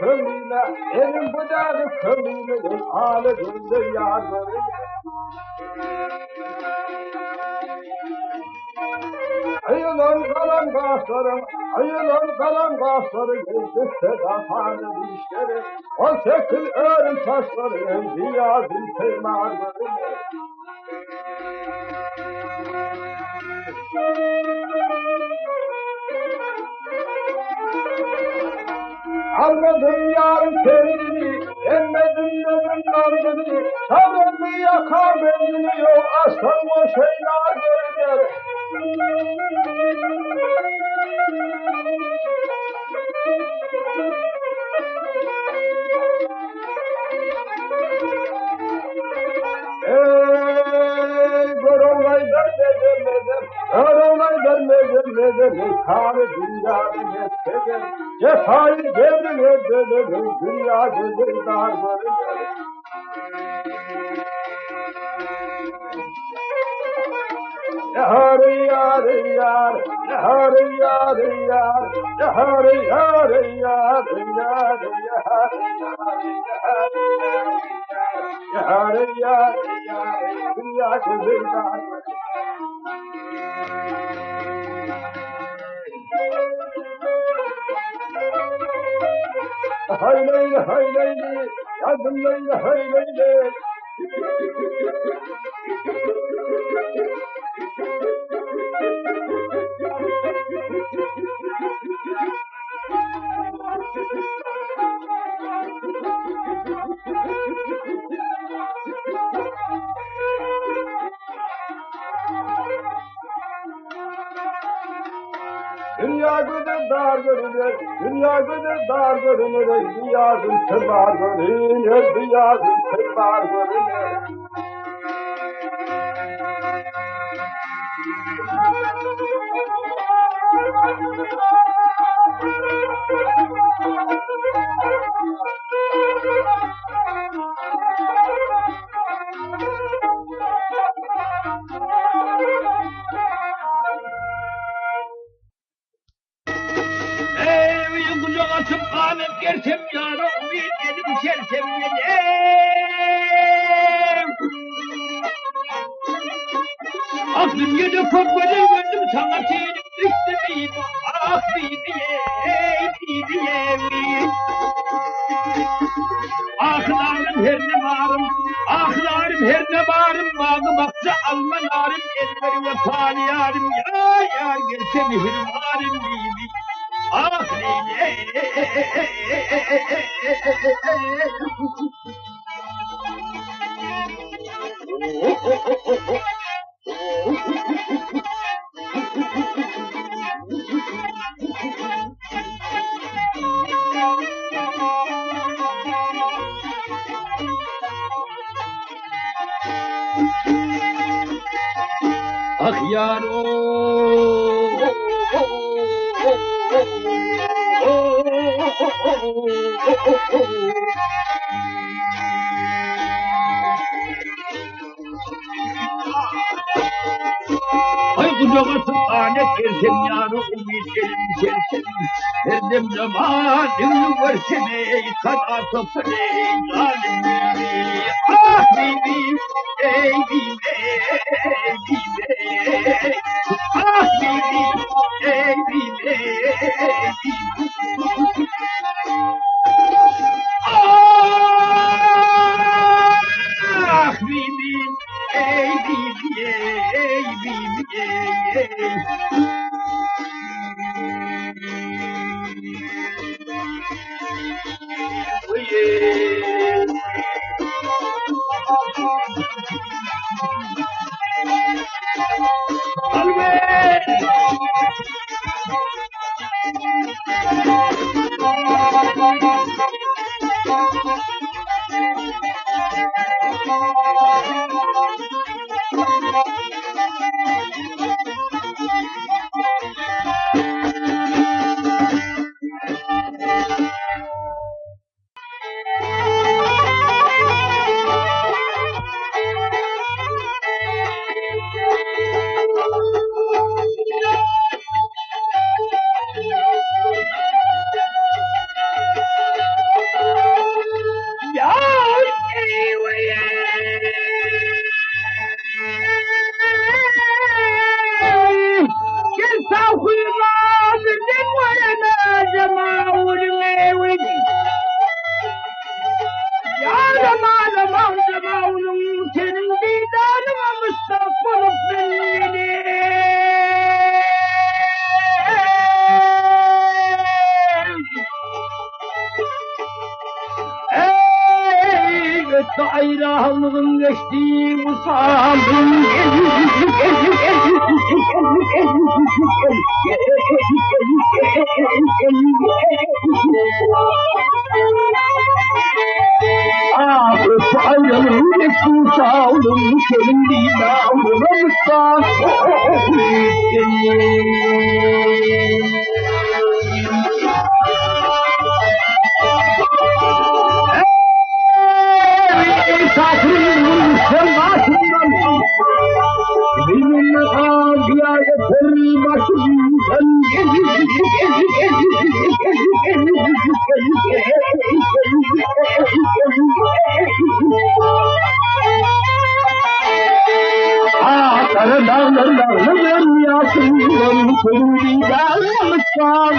kömüyle, elim bucağı kömüyle, ağladığında yağları. Ayılan kalan kaşlarım, ayılan kalan kaşlarım, gözde kafanı dişlerim, 18 örüm saçlarım, diyazım seymarlarım. Almadım yarın kendini, emmedim dedim nardını, sarıldı yakar bendini, yok aslan o şeyler görünür. Görolay vermedim, görolay vermedim, kanı dünyada etmedim, cefayı geldim etmedim, dünya gözü dar görünür. Yar yar yar, yar yar yar, yar yar yar, yar yar yar, dünya gözü dar. Hayleyli hayleyli, yardım leyli hayleyli. Dünya güdür dar görünür, dünya güdür dar görünür, diyazın sırlar görünür, diyazın sırlar görünür. Atıp alıp gersem yarım bir elim sersem benim. Aklım yedi kopmadı gönlüm sana seyrim düştü miyim? Ah bibiye, bibiye. Ahlarım her ne varım, ahlarım her ne varım. Bağım aksa alma narım, elleri ve pali yarım. Ya gelse mihrimarım bibi. Ah Leyli. Ah yar ay kucağa tıpanet gersem yarı umut elim sersem. Her dem zaman ünlü versene kadar topsene zalim bibi. Ah bibi, ey bibi, ey bibi. Ah bibi, ey bibi, ey bibi. Ah bibi, ey bibi, ey bibi, ey. Sağlığın geçtiği bu sağlığın Ağrısı ayrılır geçtiği sağlığın senin dağılır Misafirin sırmasından benimle ağabey'e yeter başımdan Kara dağlarım yasından senin dağlarımızdan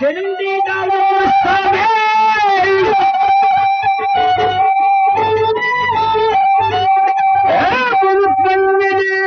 Senin didalın müstabel bulutun beni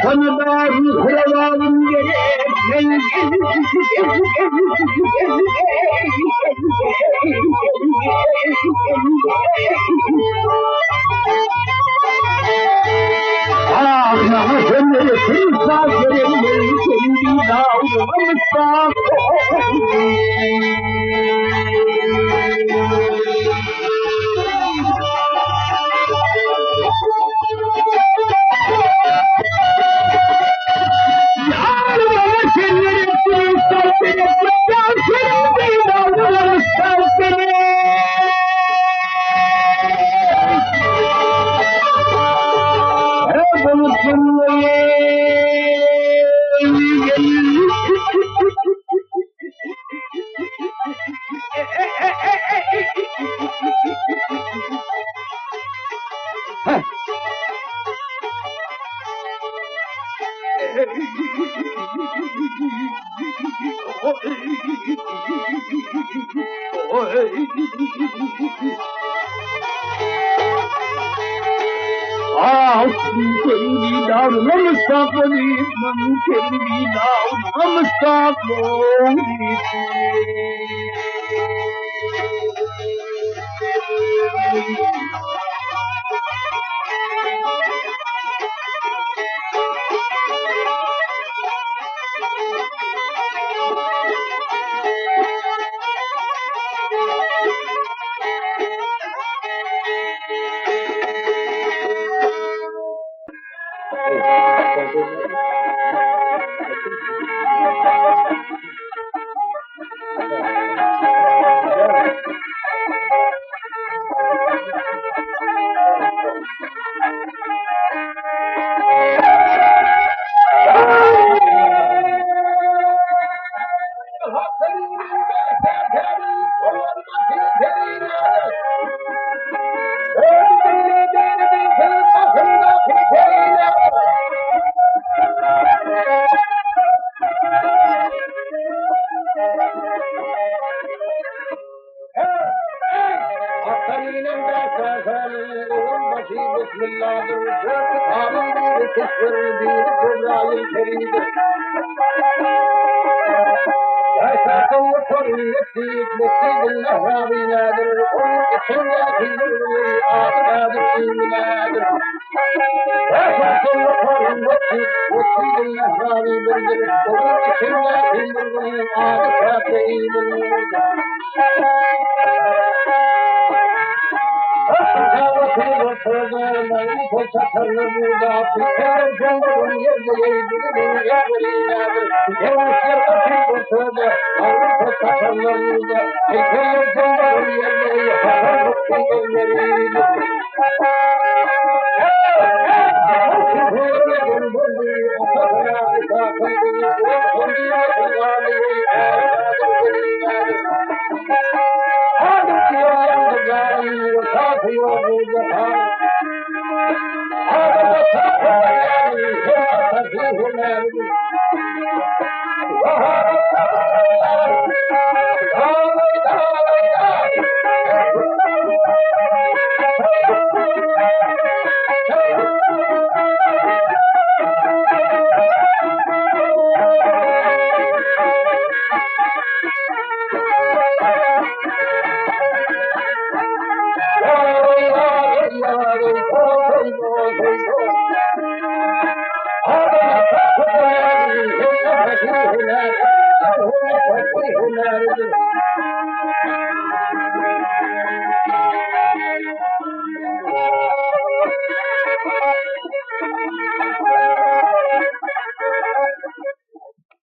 Sana da kıravalım gerek Ah namusunu kırsa gereğim kendi dağılmamışsa kendi dağına müstakbel kendi dağına müstakbel